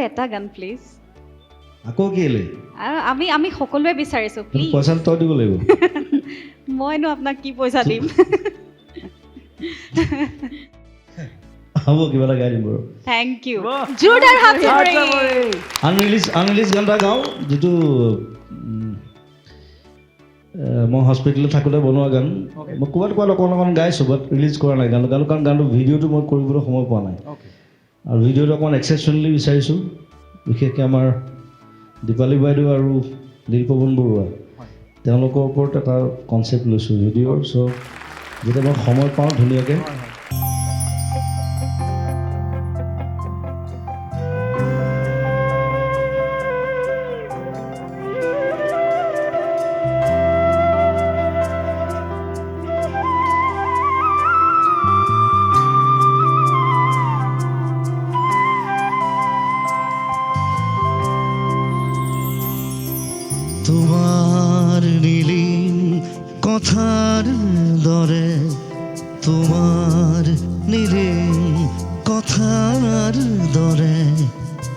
এটা গান প্লিজ আকৌ কেলে আৰু আমি সকলোৱে বিচাৰিছো প্লিজ পইচা তই দিব লাগিব মইনো আপোনাক কি পইচা দিম হ'ব কিবা এটা গাই দিম বাৰু থ্যাংক ইউ জোৰদাৰ হাত চাপৰি আনৰিলিজ গান এটা গাওঁ যিটো মই হস্পিটেলত থাকোঁতে বনোৱা গান মই ক'ৰবাত অকণ গাইছোঁ বাট ৰিলিজ কৰা নাই গানটো কাৰণ গানটো ভিডিঅ'টো মই কৰিবলৈ সময় পোৱা নাই আৰু ভিডিঅ'টো অকণমান এক্সেপশ্যনেলি বিচাৰিছোঁ বিশেষকৈ আমাৰ দীপালী বাইদেউ আৰু নীলপৱন বৰুৱা তেওঁলোকৰ ওপৰত এটা কনচেপ্ট লৈছোঁ ভিডিঅ'ৰ চ' যেতিয়া মই সময় পাওঁ ধুনীয়াকৈ তোমাৰ নীলিম কথাৰ দৰে তোমাৰ নীলিম কথাৰ দৰে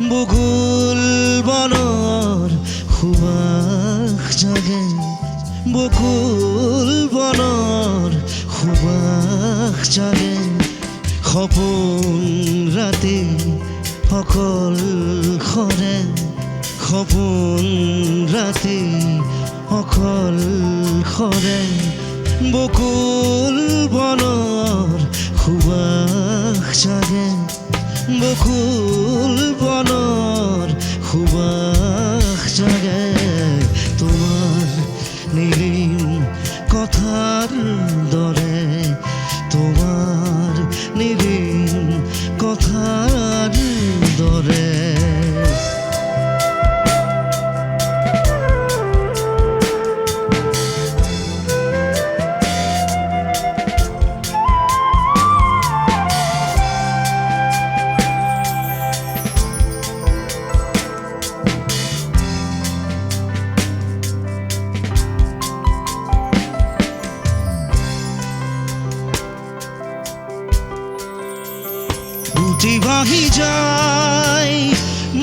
বকুল বনৰ সুবাস জাগে বকুল বনৰ সুবাস জাগে সপোন ৰাতি অকল খৰে সপোন ৰাতি অকল খৰে বকুল বনৰ সুবাস জাগে বকুল বনৰ সুবাস জাগে তোমাৰ নীলিম কথাৰ দৰে তোমাৰ নীলিম কথাৰ দৰে উঠি ভাহি যায়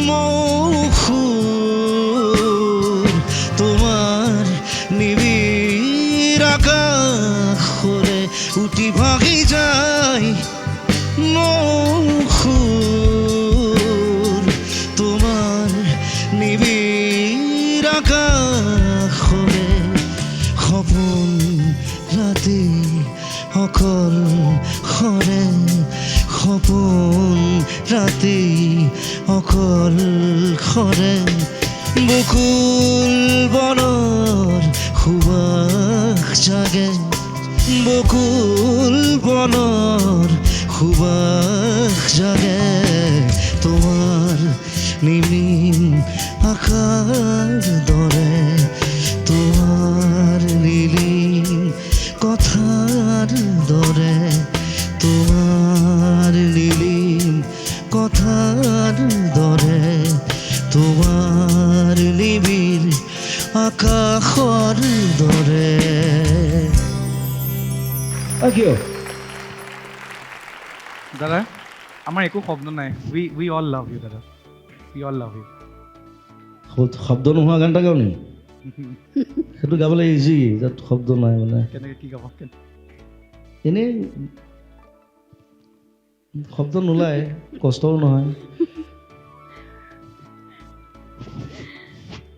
মৌসুর তোমার নিবিড় আকাশরে উঠি ভাহি যায় মৌসুর তোমার নিবিড় আকাশরে সপোন রাতি অকল খৰে সপোন ৰাতি অকল খৰে বকুল বনৰ সুবাস জাগে বকুল বনৰ সুবাস জাগে তোমাৰ নিমিম আশাৰ দৰে তোমাৰ নীলিম কথাৰ দৰে তোমাৰ নীলিম কথাৰ দৰে তোমাৰ নিবিড় আকাশৰ দৰে কিয় দাদা আমাৰ একো শব্দ নাই উই অল লাভ ইউ দাদা উই অল লাভ ইউ শব্দ নোহোৱা গান এটা গাওঁ নেকি সেইটো গাবলৈ ইজি তাত শব্দ নাই মানে কেনেকৈ কি গাব এনেই শব্দ নোলায় কষ্টও নহয়